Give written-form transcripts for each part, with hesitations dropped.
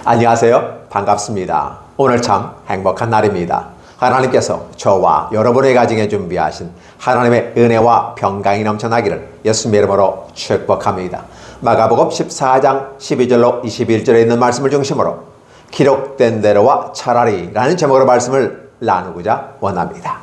안녕하세요. 반갑습니다. 오늘 참 행복한 날입니다. 하나님께서 저와 여러분의 가정에 준비하신 하나님의 은혜와 평강이 넘쳐나기를 예수님의 이름으로 축복합니다. 마가복음 14장 12절로 21절에 있는 말씀을 중심으로 기록된 대로와 차라리 라는 제목으로 말씀을 나누고자 원합니다.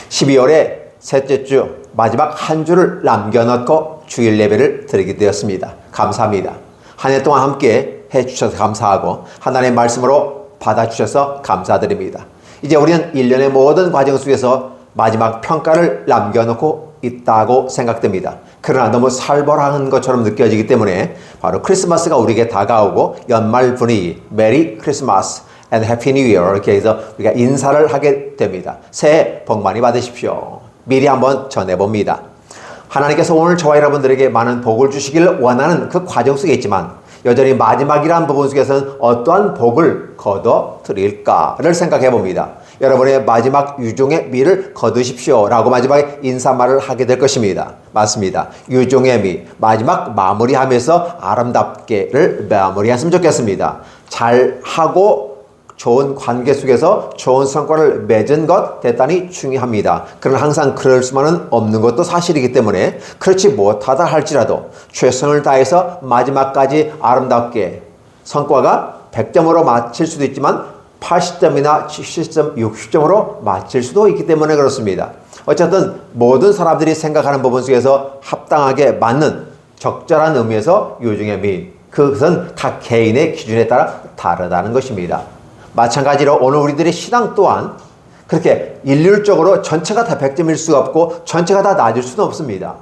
12월의 셋째 주 마지막 한 주를 남겨놓고 주일 예배를 드리게 되었습니다. 감사합니다. 한 해 동안 함께 해주셔서 감사하고 하나님의 말씀으로 받아주셔서 감사드립니다. 이제 우리는 1년의 모든 과정 속에서 마지막 평가를 남겨놓고 있다고 생각됩니다. 그러나 너무 살벌한 것처럼 느껴지기 때문에 바로 크리스마스가 우리에게 다가오고 연말 분위기 메리 크리스마스 and 해피 뉴 이어 이렇게 해서 우리가 인사를 하게 됩니다. 새해 복 많이 받으십시오. 미리 한번 전해봅니다. 하나님께서 오늘 저와 여러분들에게 많은 복을 주시기를 원하는 그 과정 속에 있지만 여전히 마지막이라는 부분 속에서는 어떠한 복을 거둬드릴까를 생각해 봅니다. 여러분의 마지막 유종의 미를 거두십시오 라고 마지막에 인사말을 하게 될 것입니다. 맞습니다. 유종의 미, 마지막 마무리하면서 아름답게를 마무리했으면 좋겠습니다. 잘하고 좋은 관계 속에서 좋은 성과를 맺은 것 대단히 중요합니다. 그러나 항상 그럴 수만은 없는 것도 사실이기 때문에 그렇지 못하다 할지라도 최선을 다해서 마지막까지 아름답게 성과가 100점으로 마칠 수도 있지만 80점이나 70점, 60점으로 마칠 수도 있기 때문에 그렇습니다. 어쨌든 모든 사람들이 생각하는 부분 속에서 합당하게 맞는 적절한 의미에서 유종의 미, 그것은 각 개인의 기준에 따라 다르다는 것입니다. 마찬가지로 오늘 우리들의 신앙 또한 그렇게 일률적으로 전체가 다 100점일 수가 없고 전체가 다 낮을 수는 없습니다.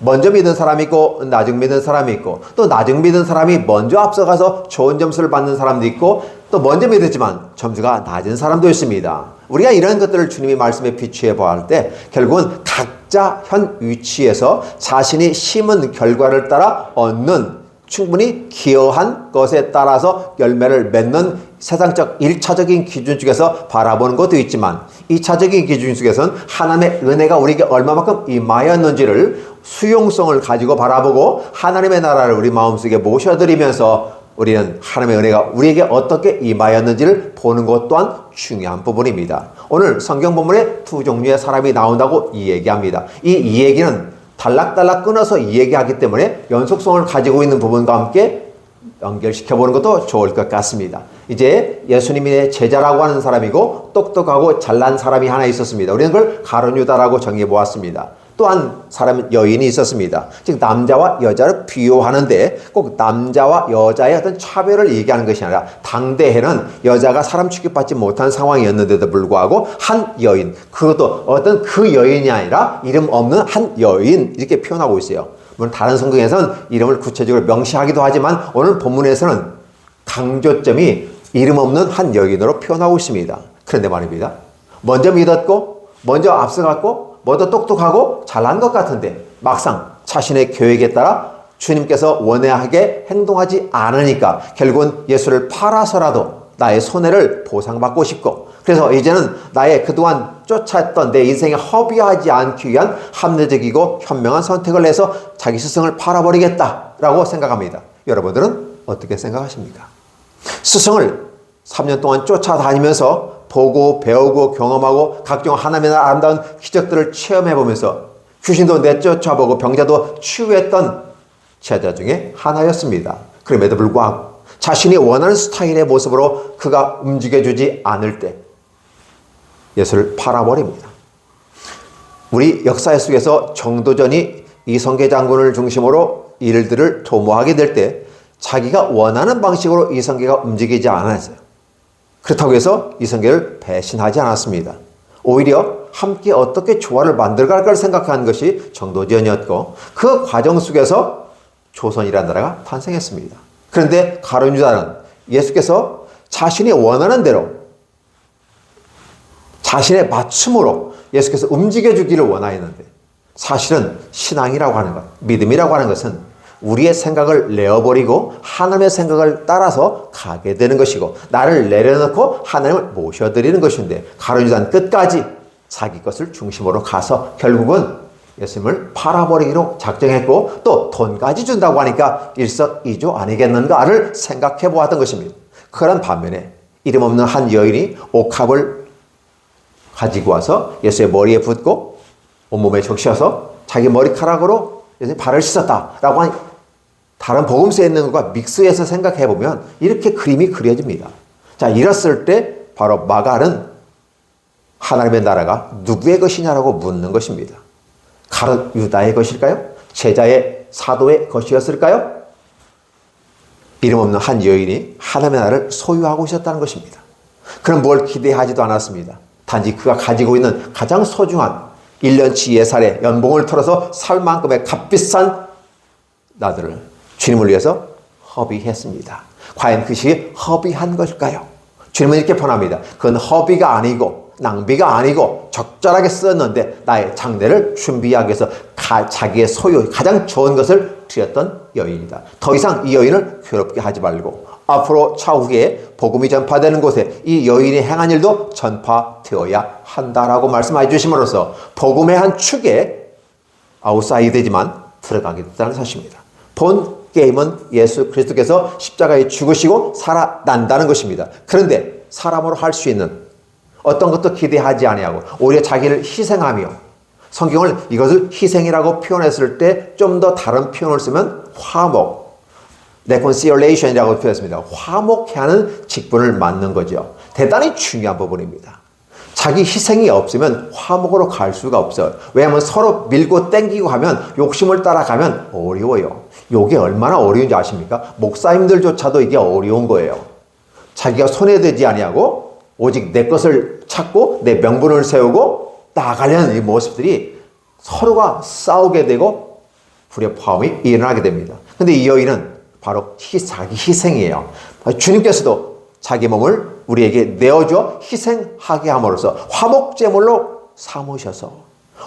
먼저 믿은 사람이 있고 나중 믿은 사람이 있고 또 나중 믿은 사람이 먼저 앞서가서 좋은 점수를 받는 사람도 있고 또 먼저 믿었지만 점수가 낮은 사람도 있습니다. 우리가 이런 것들을 주님의 말씀에 비추해 보아할 때 결국은 각자 현 위치에서 자신이 심은 결과를 따라 얻는 충분히 기여한 것에 따라서 열매를 맺는 세상적 1차적인 기준 쪽에서 바라보는 것도 있지만 2차적인 기준 속에서는 하나님의 은혜가 우리에게 얼마만큼 임하였는지를 수용성을 가지고 바라보고 하나님의 나라를 우리 마음속에 모셔드리면서 우리는 하나님의 은혜가 우리에게 어떻게 임하였는지를 보는 것 또한 중요한 부분입니다. 오늘 성경 본문에 두 종류의 사람이 나온다고 이야기합니다. 이 얘기는 달락달락 끊어서 이야기하기 때문에 연속성을 가지고 있는 부분과 함께 연결시켜보는 것도 좋을 것 같습니다. 이제 예수님의 제자라고 하는 사람이고 똑똑하고 잘난 사람이 하나 있었습니다. 우리는 그걸 가룟유다라고 정해 보았습니다. 또한 여인이 있었습니다. 즉 남자와 여자를 비유하는데 꼭 남자와 여자의 어떤 차별을 얘기하는 것이 아니라 당대에는 여자가 사람 취급받지 못한 상황이었는데도 불구하고 한 여인, 그것도 어떤 그 여인이 아니라 이름 없는 한 여인 이렇게 표현하고 있어요. 물론 다른 성경에서는 이름을 구체적으로 명시하기도 하지만 오늘 본문에서는 강조점이 이름 없는 한 여인으로 표현하고 있습니다. 그런데 말입니다. 먼저 믿었고 먼저 앞서갔고 뭐더 똑똑하고 잘난 것 같은데 막상 자신의 계획에 따라 주님께서 원하게 행동하지 않으니까 결국은 예수를 팔아서라도 나의 손해를 보상받고 싶고 그래서 이제는 나의 그동안 쫓았던 내 인생에 허비하지 않기 위한 합리적이고 현명한 선택을 해서 자기 스승을 팔아버리겠다라고 생각합니다. 여러분들은 어떻게 생각하십니까? 스승을 3년 동안 쫓아다니면서 보고 배우고 경험하고 각종 하나님의 아름다운 기적들을 체험해보면서 귀신도 내쫓아보고 병자도 치유했던 제자 중에 하나였습니다. 그럼에도 불구하고 자신이 원하는 스타일의 모습으로 그가 움직여주지 않을 때 예수를 팔아버립니다. 우리 역사 속에서 정도전이 이성계 장군을 중심으로 일들을 도모하게 될 때 자기가 원하는 방식으로 이성계가 움직이지 않았어요. 그렇다고 해서 이성계를 배신하지 않았습니다. 오히려 함께 어떻게 조화를 만들어갈까를 생각하는 것이 정도전이었고 그 과정 속에서 조선이라는 나라가 탄생했습니다. 그런데 가룟유다는 예수께서 자신이 원하는 대로 자신의 맞춤으로 예수께서 움직여주기를 원하였는데 사실은 신앙이라고 하는 것, 믿음이라고 하는 것은 우리의 생각을 내어버리고 하나님의 생각을 따라서 가게 되는 것이고 나를 내려놓고 하나님을 모셔드리는 것인데 가룟유다는 끝까지 자기 것을 중심으로 가서 결국은 예수님을 팔아버리기로 작정했고 또 돈까지 준다고 하니까 일석이조 아니겠는가를 생각해 보았던 것입니다. 그런 반면에 이름 없는 한 여인이 옥합을 가지고 와서 예수의 머리에 붓고 온몸에 적셔서 자기 머리카락으로 예수의 발을 씻었다라고 하는 다른 복음서에 있는 것과 믹스해서 생각해 보면 이렇게 그림이 그려집니다. 자, 이랬을 때 바로 마갈은 하나님의 나라가 누구의 것이냐라고 묻는 것입니다. 가룟 유다의 것일까요? 제자의 사도의 것이었을까요? 이름 없는 한 여인이 하나님의 나라를 소유하고 있었다는 것입니다. 그럼 뭘 기대하지도 않았습니다. 단지 그가 가지고 있는 가장 소중한 1년치 예산의 연봉을 털어서 살 만큼의 값비싼 나들을 주님을 위해서 허비했습니다. 과연 그것이 허비한 것일까요? 주님은 이렇게 번합니다. 그건 허비가 아니고 낭비가 아니고 적절하게 썼는데 나의 장례를 준비하기 위해서 자기의 소유 가장 좋은 것을 드렸던 여인이다. 더 이상 이 여인을 괴롭게 하지 말고 앞으로 차후에 복음이 전파되는 곳에 이 여인이 행한 일도 전파되어야 한다라고 말씀해 주심으로써 복음의 한 축에 아웃사이드지만 들어가게 됐다는 사실입니다. 본 게임은 예수 그리스도께서 십자가에 죽으시고 살아난다는 것입니다. 그런데 사람으로 할 수 있는 어떤 것도 기대하지 아니하고 오히려 자기를 희생하며 성경을 이것을 희생이라고 표현했을 때 좀 더 다른 표현을 쓰면 화목, reconciliation이라고 표현했습니다. 화목해 하는 직분을 맡는 거죠. 대단히 중요한 부분입니다. 자기 희생이 없으면 화목으로 갈 수가 없어요. 왜냐하면 서로 밀고 땡기고 하면 욕심을 따라가면 어려워요. 이게 얼마나 어려운지 아십니까? 목사님들조차도 이게 어려운 거예요. 자기가 손해되지 아니하고 오직 내 것을 찾고 내 명분을 세우고 나아가려는 이 모습들이 서로가 싸우게 되고 불협화음이 일어나게 됩니다. 그런데 이 여인은 바로 자기 희생이에요. 주님께서도 자기 몸을 우리에게 내어줘 희생하게 함으로써 화목제물로 삼으셔서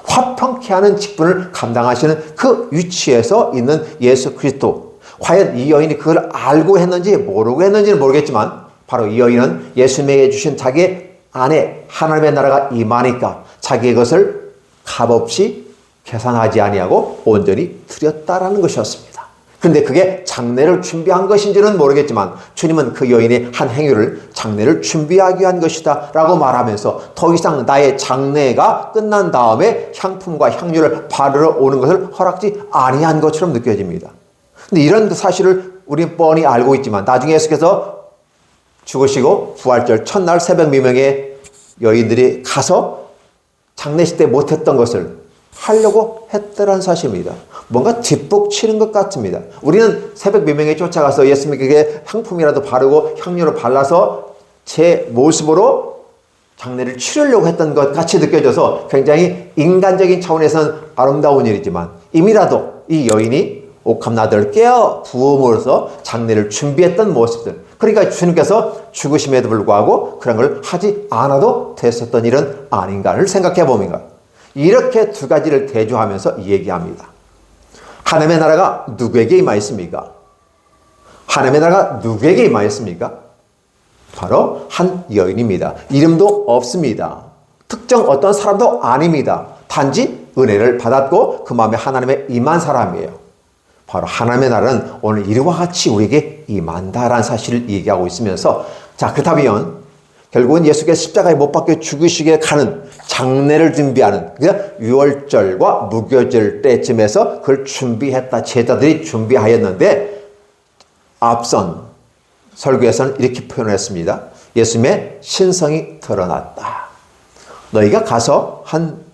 화평케 하는 직분을 감당하시는 그 위치에서 있는 예수 그리스도. 과연 이 여인이 그걸 알고 했는지 모르고 했는지는 모르겠지만 바로 이 여인은 예수님에게 주신 자기 안에 하나님의 나라가 임하니까 자기의 것을 값없이 계산하지 아니하고 온전히 드렸다라는 것이었습니다. 그런데 그게 장례를 준비한 것인지는 모르겠지만 주님은 그 여인의 한 행위를 장례를 준비하기 위한 것이다 라고 말하면서 더 이상 나의 장례가 끝난 다음에 향품과 향유를 바르러 오는 것을 허락지 아니한 것처럼 느껴집니다. 근데 이런 사실을 우리는 뻔히 알고 있지만 나중에 예수께서 죽으시고 부활절 첫날 새벽 미명에 여인들이 가서 장례식 때 못했던 것을 하려고 했다는 사실입니다. 뭔가 뒷북 치는 것 같습니다. 우리는 새벽 미명에 쫓아가서 예수님에게 향품이라도 바르고 향료를 발라서 제 모습으로 장례를 치르려고 했던 것 같이 느껴져서 굉장히 인간적인 차원에서는 아름다운 일이지만 이미라도 이 여인이 옥합나들을 깨어 부음으로써 장례를 준비했던 모습들, 그러니까 주님께서 죽으심에도 불구하고 그런 걸 하지 않아도 됐었던 일은 아닌가를 생각해 봅니다. 이렇게 두 가지를 대조하면서 얘기합니다. 하나님의 나라가 누구에게 임하였습니까? 하나님의 나라가 누구에게 임하였습니까? 바로 한 여인입니다. 이름도 없습니다. 특정 어떤 사람도 아닙니다. 단지 은혜를 받았고 그 마음에 하나님의 임한 사람이에요. 바로 하나님의 나라는 오늘 이와 같이 우리에게 임한다라는 사실을 얘기하고 있으면서 자, 그렇다면 결국은 예수께서 십자가에 못 박혀 죽으시게 가는 장례를 준비하는 그러니까 유월절과 무교절 때쯤에서 그걸 준비했다. 제자들이 준비하였는데 앞선 설교에서는 이렇게 표현했습니다. 예수님의 신성이 드러났다. 너희가 가서 한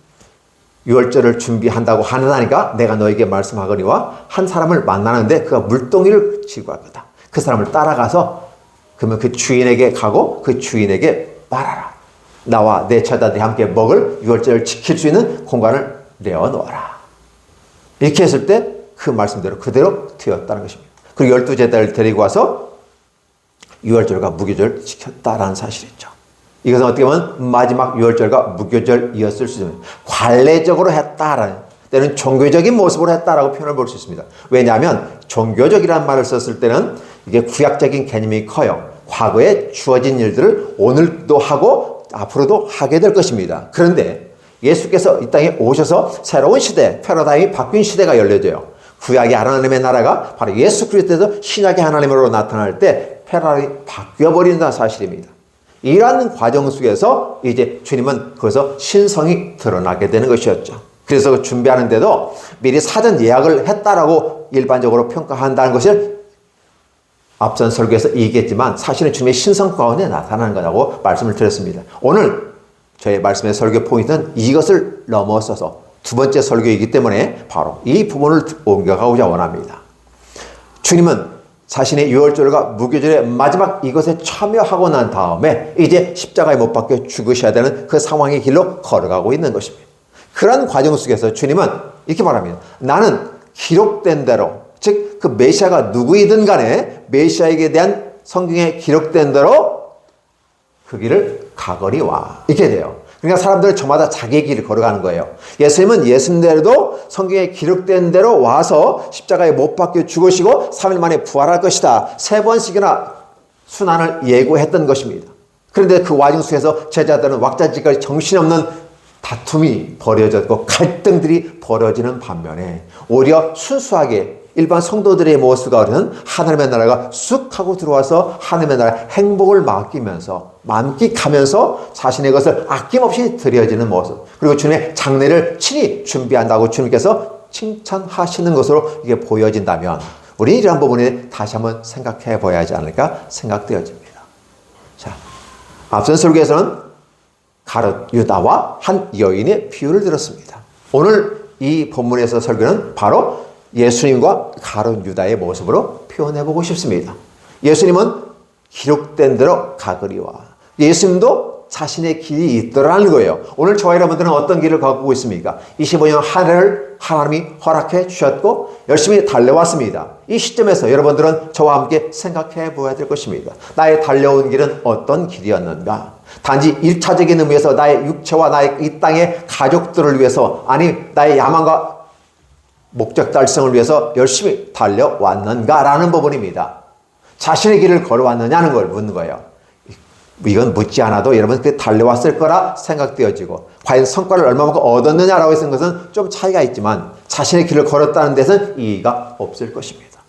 유월절을 준비한다고 하느니까 내가 너에게 말씀하거니와 한 사람을 만나는데 그가 물동이를 지고 갈 거다. 그 사람을 따라가서 그러면 그 주인에게 가고 그 주인에게 말하라. 나와 내 처자들이 함께 먹을 유월절을 지킬 수 있는 공간을 내어놓아라. 이렇게 했을 때 그 말씀대로 그대로 되었다는 것입니다. 그리고 12제자를 데리고 와서 유월절과 무교절 지켰다라는 사실이죠. 이것은 어떻게 보면 마지막 유월절과 무교절이었을 수 있습니다. 관례적으로 했다라는 때는 종교적인 모습으로 했다라고 표현을 볼 수 있습니다. 왜냐하면 종교적이라는 말을 썼을 때는 이게 구약적인 개념이 커요. 과거에 주어진 일들을 오늘도 하고 앞으로도 하게 될 것입니다. 그런데 예수께서 이 땅에 오셔서 새로운 시대, 패러다임이 바뀐 시대가 열려져요. 구약의 하나님의 나라가 바로 예수 그리스도에서 신약의 하나님으로 나타날 때 패러다임이 바뀌어버린다는 사실입니다. 이러한 과정 속에서 이제 주님은 거기서 신성이 드러나게 되는 것이었죠. 그래서 준비하는데도 미리 사전 예약을 했다라고 일반적으로 평가한다는 것을 앞선 설교에서 얘기했지만 사실은 주님의 신성 가운데 나타나는 거라고 말씀을 드렸습니다. 오늘 저의 말씀의 설교 포인트는 이것을 넘어서서 두 번째 설교이기 때문에 바로 이 부분을 옮겨가고자 원합니다. 주님은 자신의 유월절과 무교절의 마지막 이것에 참여하고 난 다음에 이제 십자가에 못 박혀 죽으셔야 되는 그 상황의 길로 걸어가고 있는 것입니다. 그런 과정 속에서 주님은 이렇게 말합니다. 나는 기록된 대로, 즉 그 메시아가 누구이든 간에 메시아에게 대한 성경에 기록된 대로 그 길을 가거니와 이렇게 돼요. 그러니까 사람들은 저마다 자기의 길을 걸어가는 거예요. 예수님은 예수님대로도 성경에 기록된 대로 와서 십자가에 못 박혀 죽으시고 3일 만에 부활할 것이다. 3번씩이나 순환을 예고했던 것입니다. 그런데 그 와중 속에서 제자들은 왁자지껄 정신없는 다툼이 벌어졌고 갈등들이 벌어지는 반면에 오히려 순수하게 일반 성도들의 모습 가운데는 하나님의 나라가 쑥 하고 들어와서 하나님의 나라의 행복을 맡기면서 만끽하면서 자신의 것을 아낌없이 드려지는 모습, 그리고 주님의 장례를 친히 준비한다고 주님께서 칭찬하시는 것으로 이게 보여진다면 우리 이러한 부분에 다시 한번 생각해 봐야 하지 않을까 생각되어집니다. 자, 앞선 설교에서는 가룟 유다와 한 여인의 비유를 들었습니다. 오늘 이 본문에서 설교는 바로 예수님과 가룟 유다의 모습으로 표현해보고 싶습니다. 예수님은 기록된 대로 가거리와 예수님도 자신의 길이 있더라는 거예요. 오늘 저와 여러분들은 어떤 길을 가고 있습니까? 25년 한 해를 하나님이 허락해 주셨고 열심히 달려왔습니다. 이 시점에서 여러분들은 저와 함께 생각해 보아야 될 것입니다. 나의 달려온 길은 어떤 길이었는가? 단지 1차적인 의미에서 나의 육체와 나의 이 땅의 가족들을 위해서, 아니 나의 야망과 목적 달성을 위해서 열심히 달려왔는가라는 부분입니다. 자신의 길을 걸어왔느냐는 걸 묻는 거예요. 이건 묻지 않아도 여러분 그 달려왔을 거라 생각되어지고 과연 성과를 얼마만큼 얻었느냐라고 했는 것은 좀 차이가 있지만 자신의 길을 걸었다는 데서는 이의가 없을 것입니다.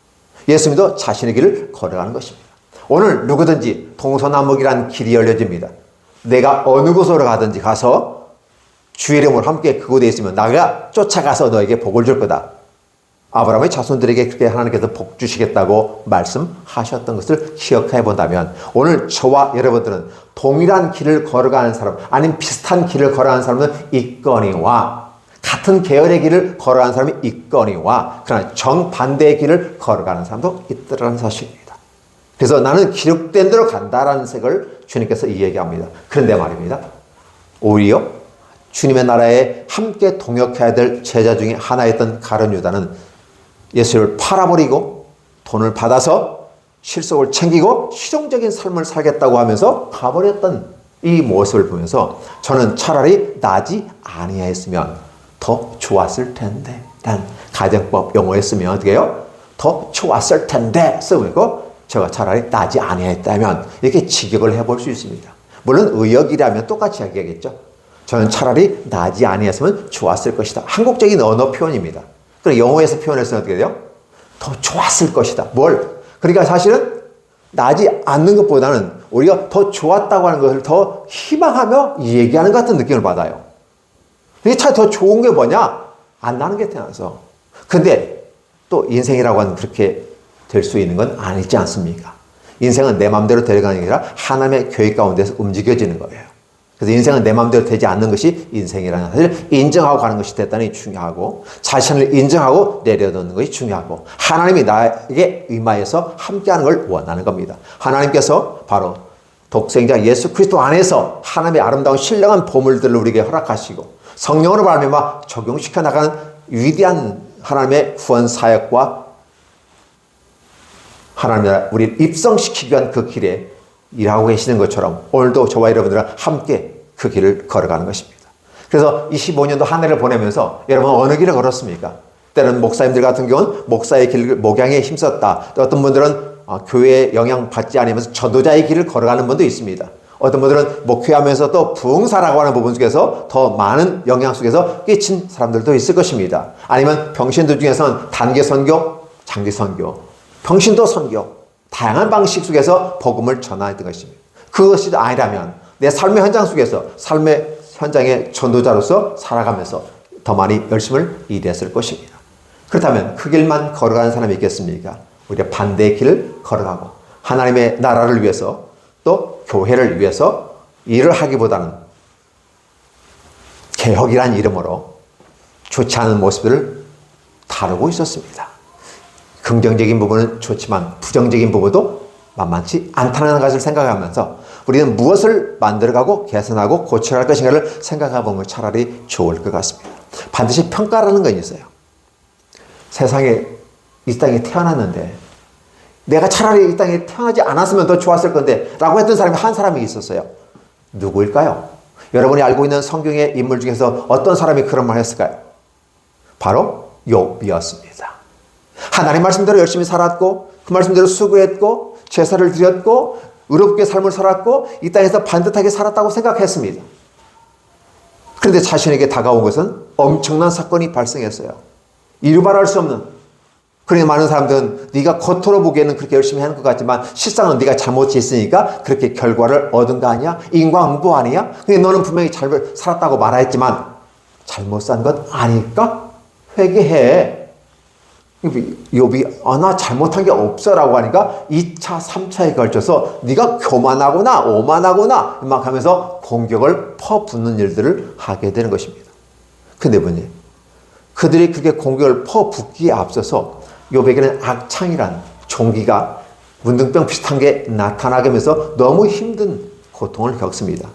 예수님도 자신의 길을 걸어가는 것입니다. 오늘 누구든지 동서남북이라는 길이 열려집니다. 내가 어느 곳으로 가든지 가서 주의 이름으로 함께 그곳에 있으면 나가 쫓아가서 너에게 복을 줄 거다. 아브라함의 자손들에게 그렇게 하나님께서 복 주시겠다고 말씀하셨던 것을 기억해 본다면 오늘 저와 여러분들은 동일한 길을 걸어가는 사람, 아니면 비슷한 길을 걸어가는 사람은 있거니와 같은 계열의 길을 걸어가는 사람이 있거니와 그러나 정반대의 길을 걸어가는 사람도 있더라는 사실입니다. 그래서 나는 기록된 대로 간다라는 색을 주님께서 이야기합니다. 그런데 말입니다. 오히려 주님의 나라에 함께 동역해야 될 제자 중에 하나였던 가룟 유다는 예수를 팔아버리고 돈을 받아서 실속을 챙기고 실용적인 삶을 살겠다고 하면서 가버렸던 이 모습을 보면서 저는 차라리 나지 아니했으면 더 좋았을 텐데 라는 가정법 용어에 쓰면 어떻게 해요? 더 좋았을 텐데 쓰고 제가 차라리 나지 아니했다면 이렇게 직역을 해볼 수 있습니다. 물론 의역이라면 똑같이 이야기하겠죠. 저는 차라리 나지 아니했으면 좋았을 것이다. 한국적인 언어 표현입니다. 그럼 영어에서 표현해서 어떻게 돼요? 더 좋았을 것이다. 뭘? 그러니까 사실은 나지 않는 것보다는 우리가 더 좋았다고 하는 것을 더 희망하며 얘기하는 것 같은 느낌을 받아요. 이게 차 더 좋은 게 뭐냐? 안 나는 게 태어나서. 근데 또 인생이라고 하는 그렇게 될 수 있는 건 아니지 않습니까? 인생은 내 마음대로 되어가는 게 아니라 하나님의 계획 가운데서 움직여지는 거예요. 그래서 인생은 내 마음대로 되지 않는 것이 인생이라는 사실을 인정하고 가는 것이 대단히 중요하고 자신을 인정하고 내려놓는 것이 중요하고 하나님이 나에게 임하여서 함께하는 걸 원하는 겁니다. 하나님께서 바로 독생자 예수 그리스도 안에서 하나님의 아름다운 신령한 보물들을 우리에게 허락하시고 성령으로 말미암아 적용시켜 나가는 위대한 하나님의 구원 사역과 하나님의 우리를 입성시키기 위한 그 길에 일하고 계시는 것처럼 오늘도 저와 여러분들은 함께 그 길을 걸어가는 것입니다. 그래서 25년도 한 해를 보내면서 여러분 어느 길을 걸었습니까? 때로는 목사님들 같은 경우는 목사의 길 목양에 힘썼다. 또 어떤 분들은 교회에 영향받지 않으면서 전도자의 길을 걸어가는 분도 있습니다. 어떤 분들은 목회하면서도 부흥사라고 하는 부분 속에서 더 많은 영향 속에서 끼친 사람들도 있을 것입니다. 아니면 병신들 중에서는 단기 선교, 장기 선교, 병신도 선교, 다양한 방식 속에서 복음을 전하였던 것입니다. 그것이 아니라면 내 삶의 현장 속에서 삶의 현장의 전도자로서 살아가면서 더 많이 열심을 일했을 것입니다. 그렇다면 그 길만 걸어가는 사람이 있겠습니까? 우리가 반대의 길을 걸어가고 하나님의 나라를 위해서 또 교회를 위해서 일을 하기보다는 개혁이란 이름으로 좋지 않은 모습들을 다루고 있었습니다. 긍정적인 부분은 좋지만 부정적인 부분도 만만치 않다는 것을 생각하면서 우리는 무엇을 만들어가고 개선하고 고쳐갈 것인가를 생각해보면 차라리 좋을 것 같습니다. 반드시 평가라는 건 있어요. 세상에 이 땅에 태어났는데 내가 차라리 이 땅에 태어나지 않았으면 더 좋았을 건데 라고 했던 사람이 한 사람이 있었어요. 누구일까요? 여러분이 알고 있는 성경의 인물 중에서 어떤 사람이 그런 말을 했을까요? 바로 욥이었습니다. 하나님 말씀대로 열심히 살았고 그 말씀대로 수고했고 제사를 드렸고 의롭게 삶을 살았고 이 땅에서 반듯하게 살았다고 생각했습니다. 그런데 자신에게 다가온 것은 엄청난 사건이 발생했어요. 이루 말할 수 없는. 그러니 많은 사람들은 네가 겉으로 보기에는 그렇게 열심히 하는 것 같지만 실상은 네가 잘못이 있으니까 그렇게 결과를 얻은 거 아니야? 인과응보 아니야? 근데 너는 분명히 잘 살았다고 말했지만 잘못 산 것 아닐까? 회개해. 욥이 나 잘못한 게 없어라고 하니까 2차, 3차에 걸쳐서 네가 교만하구나, 오만하구나 막 하면서 공격을 퍼붓는 일들을 하게 되는 것입니다. 근데 뭐니? 그들이 그렇게 공격을 퍼붓기에 앞서서 욥에게는 악창이란 종기가 문둥병 비슷한 게 나타나게 하면서 너무 힘든 고통을 겪습니다.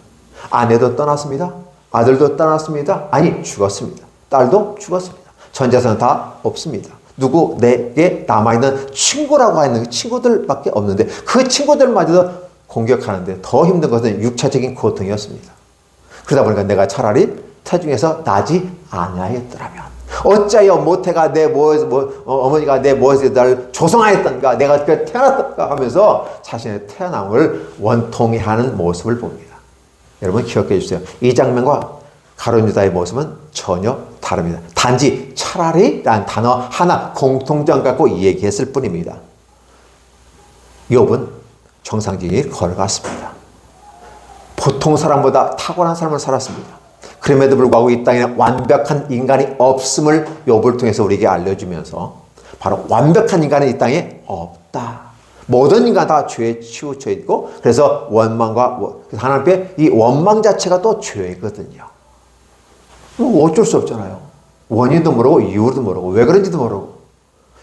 아내도 떠났습니다. 아들도 떠났습니다. 아니 죽었습니다. 딸도 죽었습니다. 전 재산은 다 없습니다. 누구 내게 남아있는 친구라고 하는 친구들밖에 없는데 그 친구들마저도 공격하는데 더 힘든 것은 육체적인 고통이었습니다. 그러다 보니까 내가 차라리 태중에서 나지 아니하였더라면 어찌하여 모태가 어머니가 내 무엇에 날 조성하였던가 내가 태어났던가 하면서 자신의 태어남을 원통해하는 모습을 봅니다. 여러분 기억해 주세요. 이 장면과 가룟 유다의 모습은 전혀 다릅니다. 단지 차라리라는 단어 하나 공통점 갖고 얘기했을 뿐입니다. 욥은 정상적인 걸어갔습니다. 보통 사람보다 탁월한 삶을 살았습니다. 그럼에도 불구하고 이 땅에 완벽한 인간이 없음을 욥을 통해서 우리에게 알려주면서 바로 완벽한 인간은 이 땅에 없다. 모든 인간 다 죄에 치우쳐 있고 그래서 원망과 하나님 앞에 이 원망 자체가 또 죄거든요. 어쩔 수 없잖아요. 원인도 모르고 이유도 모르고 왜 그런지도 모르고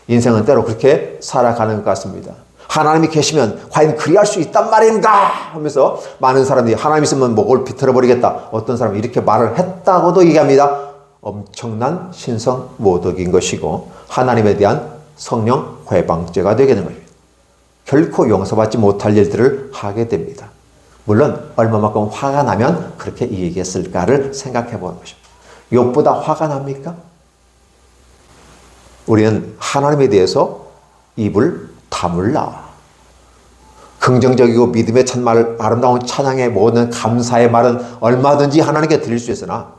인생은 때로 그렇게 살아가는 것 같습니다. 하나님이 계시면 과연 그리할 수 있단 말인가 하면서 많은 사람들이 하나님 있으면 목을 비틀어 버리겠다. 어떤 사람이 이렇게 말을 했다고도 얘기합니다. 엄청난 신성 모독인 것이고 하나님에 대한 성령 회방죄가 되게 되는 것입니다. 결코 용서받지 못할 일들을 하게 됩니다. 물론 얼마만큼 화가 나면 그렇게 얘기했을까를 생각해 보는 것입니다. 욥보다 화가 납니까? 우리는 하나님에 대해서 입을 다물라. 긍정적이고 믿음의 찬말, 아름다운 찬양의 모든 감사의 말은 얼마든지 하나님께 드릴 수 있으나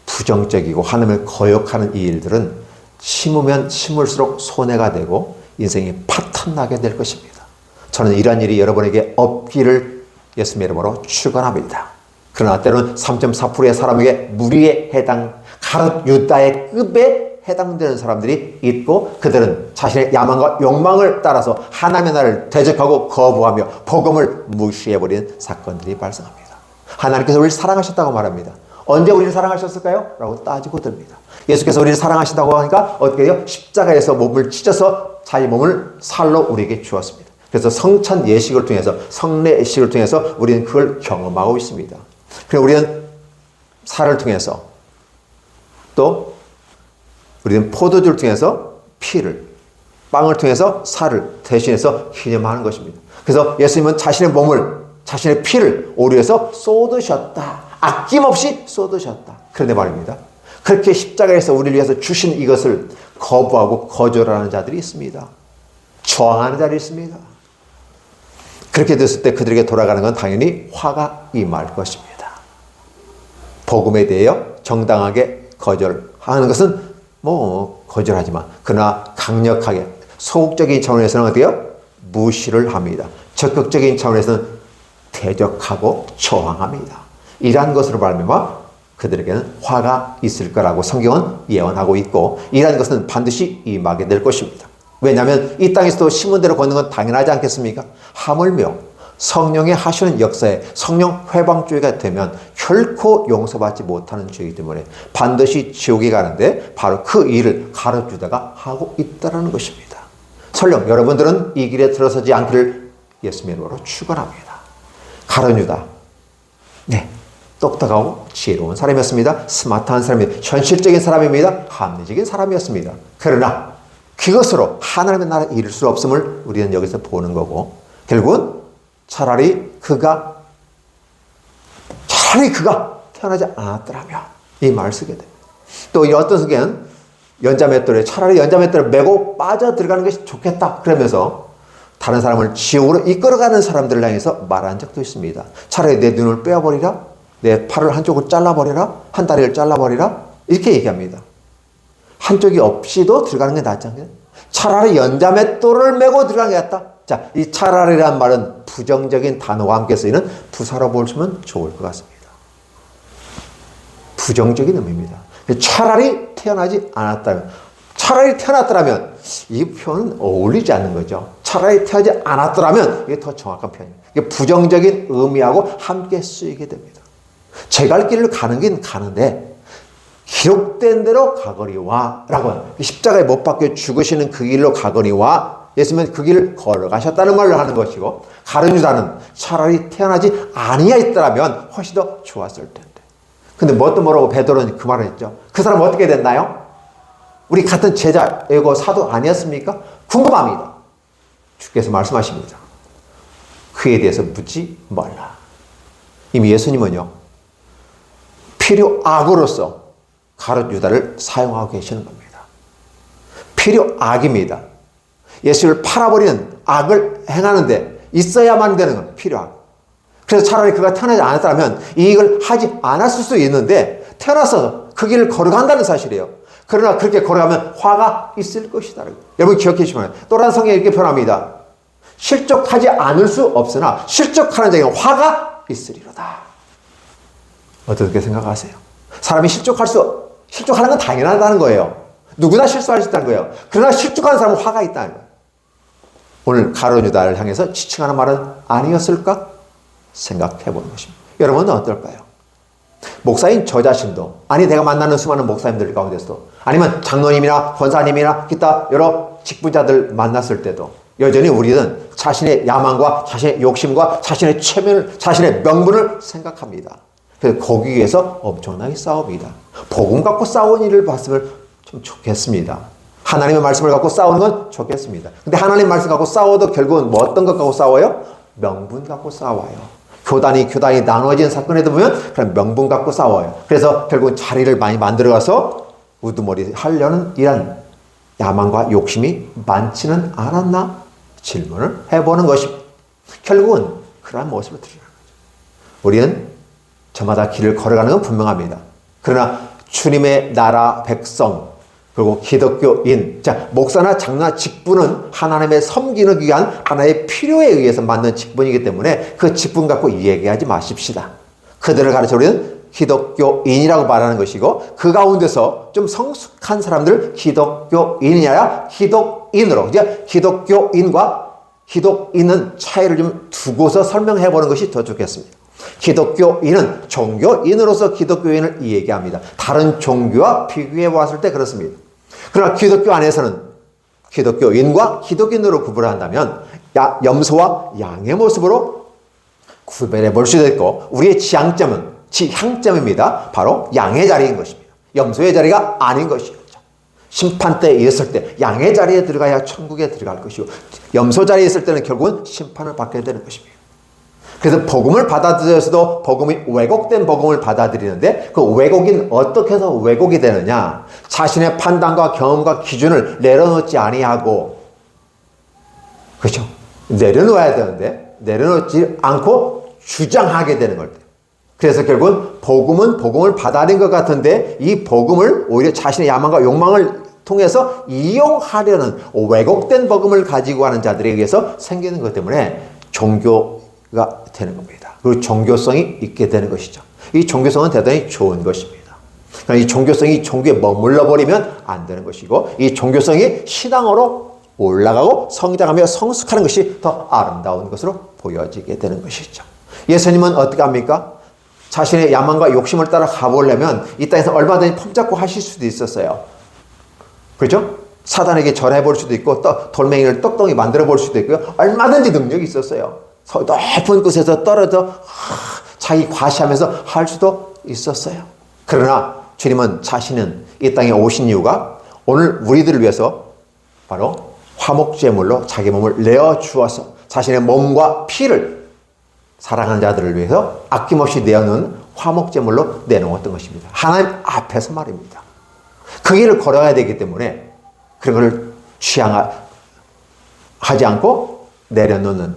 부정적이고 하나님을 거역하는 이 일들은 심으면 심을수록 손해가 되고 인생이 파탄나게 될 것입니다. 저는 이러한 일이 여러분에게 없기를 예수님의 이름으로 축원합니다. 그러나 때로는 3.4%의 사람에게 무리에 해당, 가룟 유다의 급에 해당되는 사람들이 있고 그들은 자신의 야망과 욕망을 따라서 하나님의 나라를 대적하고 거부하며 복음을 무시해버리는 사건들이 발생합니다. 하나님께서 우리를 사랑하셨다고 말합니다. 언제 우리를 사랑하셨을까요? 라고 따지고 듭니다. 예수께서 우리를 사랑하신다고 하니까 어떻게 해요? 십자가에서 몸을 찢어서 자기 몸을 살로 우리에게 주었습니다. 그래서 성찬 예식을 통해서 성례 예식을 통해서 우리는 그걸 경험하고 있습니다. 그리고 우리는 살을 통해서 또 우리는 포도주를 통해서 피를, 빵을 통해서 살을 대신해서 기념하는 것입니다. 그래서 예수님은 자신의 몸을, 자신의 피를 우리 위해서 쏟으셨다. 아낌없이 쏟으셨다. 그런데 말입니다. 그렇게 십자가에서 우리를 위해서 주신 이것을 거부하고 거절하는 자들이 있습니다. 저항하는 자들이 있습니다. 그렇게 됐을 때 그들에게 돌아가는 건 당연히 화가 임할 것입니다. 복음에 대하여 정당하게 거절하는 것은 거절하지만 그러나 강력하게 소극적인 차원에서는 어때요? 무시를 합니다. 적극적인 차원에서는 대적하고 저항합니다. 이러한 것으로 말미암아 그들에게는 화가 있을 거라고 성경은 예언하고 있고 이러한 것은 반드시 임하게 될 것입니다. 왜냐하면 이 땅에서도 심은 대로 걷는 건 당연하지 않겠습니까? 하물며 성령의 하시는 역사에 성령 회방주의가 되면 결코 용서받지 못하는 죄이기 때문에 반드시 지옥에 가는데 바로 그 일을 가르치다가 하고 있다는 것입니다. 설령 여러분들은 이 길에 들어서지 않기를 예수님의 이름으로 축원합니다. 가룟유다, 똑똑하고 지혜로운 사람이었습니다. 스마트한 사람입니다. 현실적인 사람입니다. 합리적인 사람이었습니다. 그러나 그것으로 하나님의 나라에 이룰 수 없음을 우리는 여기서 보는 거고 결국은 차라리 그가 태어나지 않았더라면 이 말을 쓰게 됩니다. 또 어떤 성경은 연자맷돌에 차라리 연자맷돌에 메고 빠져 들어가는 것이 좋겠다 그러면서 다른 사람을 지옥으로 이끌어가는 사람들을 향해서 말한 적도 있습니다. 차라리 내 눈을 빼어버리라, 내 팔을 한쪽을 잘라버리라, 한 다리를 잘라버리라 이렇게 얘기합니다. 한쪽이 없이도 들어가는 게 낫지 않겠어요? 차라리 연자맷돌을 메고 들어가는 게 낫다. 자, 이 차라리란 말은 부정적인 단어와 함께 쓰이는 부사로 보시면 좋을 것 같습니다. 부정적인 의미입니다. 차라리 태어나지 않았다면, 차라리 태어났더라면 이 표현은 어울리지 않는 거죠. 차라리 태어나지 않았더라면 이게 더 정확한 표현입니다. 이게 부정적인 의미하고 함께 쓰이게 됩니다. 제 갈 길을 가는 긴 가는데 기록된 대로 가거니와 라고 십자가에 못 박혀 죽으시는 그 길로 가거니와 예수님은 그 길을 걸어가셨다는 말을 하는 것이고 가룟유다는 차라리 태어나지 아니하였더라면 훨씬 더 좋았을 텐데. 근데 뭐라고 베드로는 그 말을 했죠. 그 사람 어떻게 됐나요? 우리 같은 제자이고 사도 아니었습니까? 궁금합니다. 주께서 말씀하십니다. 그에 대해서 묻지 말라. 이미 예수님은요. 필요악으로서 가룟유다를 사용하고 계시는 겁니다. 필요악입니다. 예수를 팔아버리는 악을 행하는데 있어야만 되는 건 필요악. 그래서 차라리 그가 태어나지 않았다면 이 일을 하지 않았을 수 있는데 태어나서 그 길을 걸어간다는 사실이에요. 그러나 그렇게 걸어가면 화가 있을 것이다. 여러분 기억해 주시면 또한 성경에 이렇게 표현합니다. 실족하지 않을 수 없으나 실족하는 자에게 화가 있으리로다. 어떻게 생각하세요? 사람이 실족하는 건 당연하다는 거예요. 누구나 실수할 수 있다는 거예요. 그러나 실족하는 사람은 화가 있다는 거예요. 오늘 가룟유다를 향해서 지칭하는 말은 아니었을까? 생각해 보는 것입니다. 여러분은 어떨까요? 목사인 저 자신도 내가 만나는 수많은 목사님들 가운데서도 아니면 장로님이나 권사님이나 기타 여러 직분자들 만났을 때도 여전히 우리는 자신의 야망과 자신의 욕심과 자신의 체면을 자신의 명분을 생각합니다. 그래서 거기 위해서 엄청나게 싸웁니다. 복음 갖고 싸우는 일을 봤으면 좀 좋겠습니다. 하나님의 말씀을 갖고 싸우는 건 좋겠습니다. 근데 하나님 말씀 갖고 싸워도 결국은 어떤 것 갖고 싸워요? 명분 갖고 싸워요. 교단이 나눠진 사건에도 보면 그런 명분 갖고 싸워요. 그래서 결국은 자리를 많이 만들어가서 우두머리 하려는 이런 야망과 욕심이 많지는 않았나? 질문을 해보는 것입니다. 결국은 그러한 모습을 드리는 거죠. 우리는 저마다 길을 걸어가는 건 분명합니다. 그러나 주님의 나라 백성 그리고 기독교인, 목사나 장로나 직분은 하나님의 섬기는 위한 하나의 필요에 의해서 만든 직분이기 때문에 그 직분 갖고 얘기하지 마십시다. 그들을 가르쳐 우리는 기독교인이라고 말하는 것이고 그 가운데서 좀 성숙한 사람들을 기독교인이 아니라 기독인으로, 기독교인과 기독인은 차이를 좀 두고서 설명해 보는 것이 더 좋겠습니다. 기독교인은 종교인으로서 기독교인을 얘기합니다. 다른 종교와 비교해 보았을 때 그렇습니다. 그러나 기독교 안에서는 기독교인과 기독인으로 구분한다면 염소와 양의 모습으로 구별해 볼 수도 있고 우리의 지향점입니다. 바로 양의 자리인 것입니다. 염소의 자리가 아닌 것이죠. 심판대에 있을 때 양의 자리에 들어가야 천국에 들어갈 것이고 염소 자리에 있을 때는 결국은 심판을 받게 되는 것입니다. 그래서 복음을 받아들여서도 복음이 왜곡된 복음을 받아들이는데 그 왜곡인 어떻게 해서 왜곡이 되느냐? 자신의 판단과 경험과 기준을 내려놓지 아니하고 그렇죠? 내려놓아야 되는데 내려놓지 않고 주장하게 되는 걸. 그래서 결국은 복음을 받아들인 것 같은데 이 복음을 오히려 자신의 야망과 욕망을 통해서 이용하려는 왜곡된 복음을 가지고 가는 자들에 의해서 생기는 것 때문에 종교가 되는 겁니다. 그리고 종교성이 있게 되는 것이죠. 이 종교성은 대단히 좋은 것입니다. 그러니까 이 종교성이 종교에 머물러 버리면 안 되는 것이고 이 종교성이 신앙으로 올라가고 성장하며 성숙하는 것이 더 아름다운 것으로 보여지게 되는 것이죠. 예수님은 어떻게 합니까? 자신의 야망과 욕심을 따라 가보려면 이 땅에서 얼마든지 폼잡고 하실 수도 있었어요. 그렇죠? 사단에게 절해 볼 수도 있고 돌멩이를 떡덩이 만들어 볼 수도 있고요. 얼마든지 능력이 있었어요. 높은 곳에서 떨어져 자기 과시하면서 할 수도 있었어요. 그러나 주님은 자신은 이 땅에 오신 이유가 오늘 우리들을 위해서 바로 화목제물로 자기 몸을 내어주어서 자신의 몸과 피를 사랑하는 자들을 위해서 아낌없이 내어놓은 화목제물로 내놓았던 것입니다. 하나님 앞에서 말입니다. 그 길을 걸어야 되기 때문에 그런 것을 취향하지 않고 내려놓는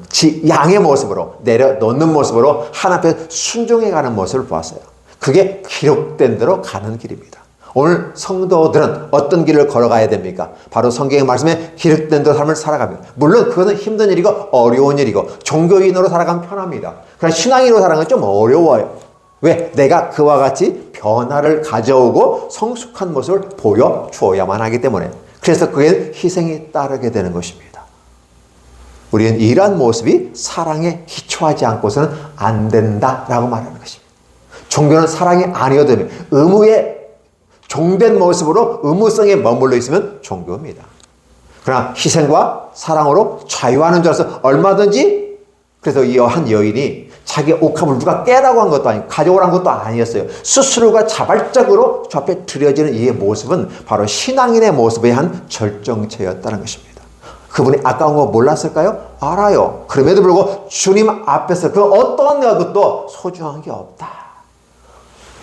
양의 모습으로 내려놓는 모습으로 하나님 앞에 순종해가는 모습을 보았어요. 그게 기록된 대로 가는 길입니다. 오늘 성도들은 어떤 길을 걸어가야 됩니까? 바로 성경의 말씀에 기록된 대로 삶을 살아가면 물론 그것은 힘든 일이고 어려운 일이고 종교인으로 살아가면 편합니다. 그러나 신앙인으로 살아가면 좀 어려워요. 왜? 내가 그와 같이 변화를 가져오고 성숙한 모습을 보여주어야만 하기 때문에 그래서 그에 희생이 따르게 되는 것입니다. 우리는 이러한 모습이 사랑에 기초하지 않고서는 안 된다라고 말하는 것입니다. 종교는 사랑이 아니어도 의무의 종된 모습으로 의무성에 머물러 있으면 종교입니다. 그러나 희생과 사랑으로 자유하는 자로서 얼마든지 그래서 이 한 여인이 자기 옥합을 누가 깨라고 한 것도 아니고 가져오라는 것도 아니었어요. 스스로가 자발적으로 저 앞에 드려지는 이 모습은 바로 신앙인의 모습의 한 절정체였다는 것입니다. 그분이 아까운 거 몰랐을까요? 알아요. 그럼에도 불구하고 주님 앞에서 그 어떠한 것도 소중한 게 없다.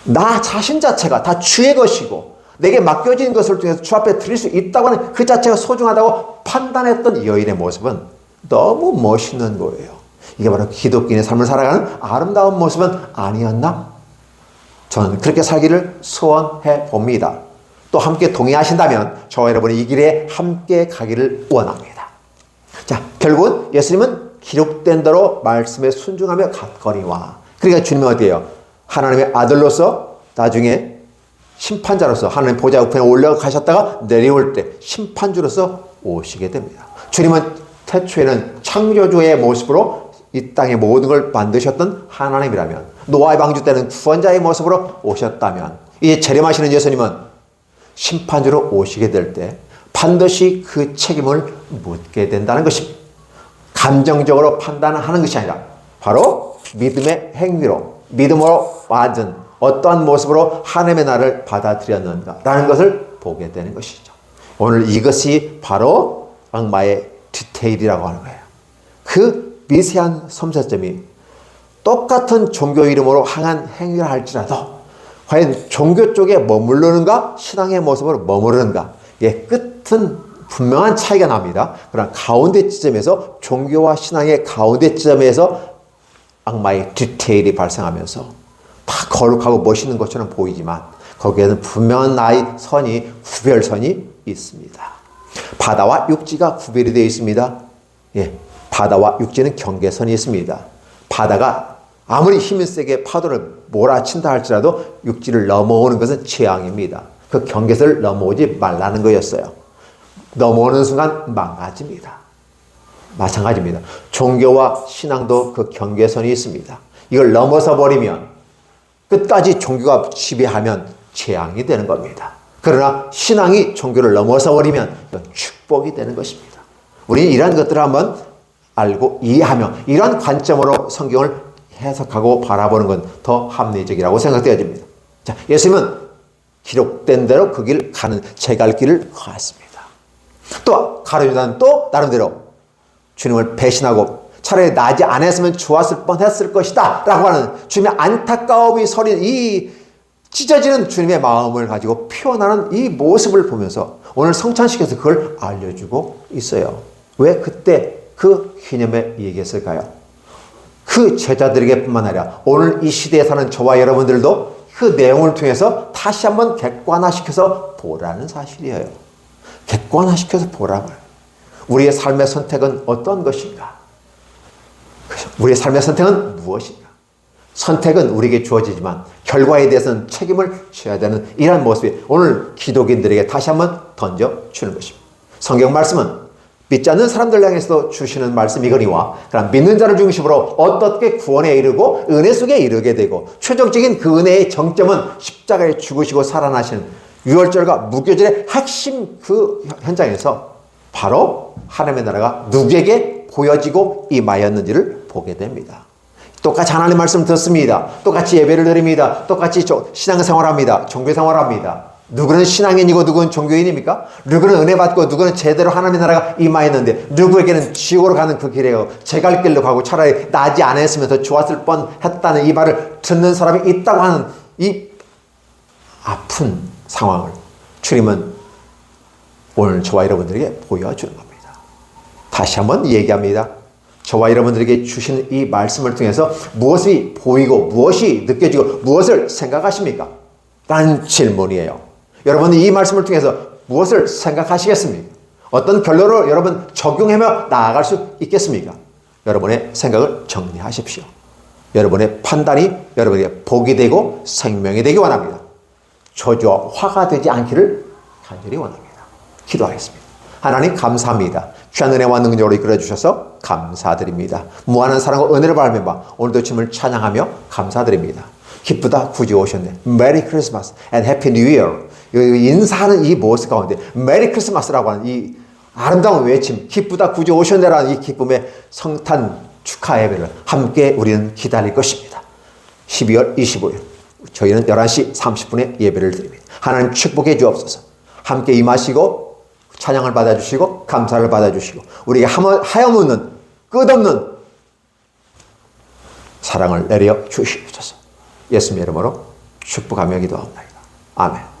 나 자신 자체가 다 주의 것이고 내게 맡겨진 것을 통해서 주 앞에 드릴 수 있다고 하는 그 자체가 소중하다고 판단했던 여인의 모습은 너무 멋있는 거예요. 이게 바로 기독교인의 삶을 살아가는 아름다운 모습은 아니었나? 저는 그렇게 살기를 소원해 봅니다. 또 함께 동의하신다면 저와 여러분이 이 길에 함께 가기를 원합니다. 자, 결국은 예수님은 기록된 대로 말씀에 순종하며 갔거니와 그러니까 주님은 어디예요? 하나님의 아들로서 나중에 심판자로서 하나님 보좌 우편에 올라가셨다가 내려올 때 심판주로서 오시게 됩니다. 주님은 태초에는 창조주의 모습으로 이 땅의 모든 걸 만드셨던 하나님이라면 노아의 방주 때는 구원자의 모습으로 오셨다면 이제 재림하시는 예수님은 심판주로 오시게 될 때 반드시 그 책임을 묻게 된다는 것입니다. 감정적으로 판단하는 것이 아니라 바로 믿음의 행위로 믿음으로 맞은 어떠한 모습으로 하나님의 나를 받아들였는가라는 것을 보게 되는 것이죠. 오늘 이것이 바로 악마의 디테일이라고 하는 거예요. 그 미세한 섬세점이 똑같은 종교 이름으로 항한 행위를 할지라도 과연 종교 쪽에 머무르는가 신앙의 모습으로 머무르는가 끝은 분명한 차이가 납니다. 그러나 가운데 지점에서 종교와 신앙의 가운데 지점에서 악마의 디테일이 발생하면서 다 거룩하고 멋있는 것처럼 보이지만 거기에는 분명한 선이 구별선이 있습니다. 바다와 육지가 구별이 되어 있습니다. 바다와 육지는 경계선이 있습니다. 바다가 아무리 힘이 세게 파도를 몰아친다 할지라도 육지를 넘어오는 것은 재앙입니다. 그 경계선을 넘어오지 말라는 거였어요. 넘어오는 순간 망가집니다. 마찬가지입니다. 종교와 신앙도 그 경계선이 있습니다. 이걸 넘어서 버리면 끝까지 종교가 지배하면 재앙이 되는 겁니다. 그러나 신앙이 종교를 넘어서 버리면 축복이 되는 것입니다. 우리는 이러한 것들을 한번 알고 이해하며 이런 관점으로 성경을 해석하고 바라보는 건 더 합리적이라고 생각되어집니다. 자, 예수님은 기록된 대로 그 길 가는 제 갈 길을 갔습니다. 또 가룟유다는 또 나름대로 주님을 배신하고 차라리 나지 않았으면 좋았을 뻔했을 것이다 라고 하는 주님의 안타까움이 서린 이 찢어지는 주님의 마음을 가지고 표현하는 이 모습을 보면서 오늘 성찬식에서 그걸 알려주고 있어요. 왜 그때 그 기념에 얘기했을까요? 그 제자들에게뿐만 아니라 오늘 이 시대에 사는 저와 여러분들도 그 내용을 통해서 다시 한번 객관화시켜서 보라는 사실이에요. 객관화시켜서 보라고요. 우리의 삶의 선택은 어떤 것인가? 우리의 삶의 선택은 무엇인가? 선택은 우리에게 주어지지만 결과에 대해서는 책임을 져야 되는 이러한 모습이 오늘 기독인들에게 다시 한번 던져주는 것입니다. 성경 말씀은 믿지 않는 사람들 향해서 주시는 말씀이거니와 그럼 믿는 자를 중심으로 어떻게 구원에 이르고 은혜 속에 이르게 되고 최종적인 그 은혜의 정점은 십자가에 죽으시고 살아나시는 유월절과 무교절의 핵심 그 현장에서 바로 하나님의 나라가 누구에게 보여지고 임하였는지를 보게 됩니다. 똑같이 하나님 말씀 듣습니다. 똑같이 예배를 드립니다. 똑같이 신앙생활합니다. 종교생활합니다. 누구는 신앙인이고 누구는 종교인입니까? 누구는 은혜 받고 누구는 제대로 하나님의 나라가 임하였는데 누구에게는 지옥으로 가는 그 길이에요. 제 갈 길로 가고 차라리 나지 않았으면 더 좋았을 뻔했다는 이 말을 듣는 사람이 있다고 하는 이 아픈 상황을 주님은 오늘 저와 여러분들에게 보여주는 겁니다. 다시 한번 얘기합니다. 저와 여러분들에게 주시는 이 말씀을 통해서 무엇이 보이고 무엇이 느껴지고 무엇을 생각하십니까? 라는 질문이에요. 여러분은 이 말씀을 통해서 무엇을 생각하시겠습니까? 어떤 결론을 여러분 적용하며 나아갈 수 있겠습니까? 여러분의 생각을 정리하십시오. 여러분의 판단이 여러분에게 복이 되고 생명이 되기 원합니다. 저주와 화가 되지 않기를 간절히 원합니다. 기도하겠습니다. 하나님 감사합니다. 귀한 은혜와 능력으로 이끌어주셔서 감사드립니다. 무한한 사랑과 은혜를 바라며 오늘도 주님을 찬양하며 감사드립니다. 기쁘다 구주 오셨네. 메리 크리스마스 and 해피 뉴 이어. 인사하는 이 모습 가운데 메리 크리스마스라고 하는 이 아름다운 외침, 기쁘다 구주 오셨네라는 이 기쁨의 성탄 축하 예배를 함께 우리는 기다릴 것입니다. 12월 25일 저희는 11시 30분에 예배를 드립니다. 하나님 축복해 주옵소서. 함께 임하시고 찬양을 받아주시고 감사를 받아주시고 우리에게 하염없는 끝없는 사랑을 내려 주시옵소서. 예수님의 이름으로 축복하며 기도합니다. 아멘.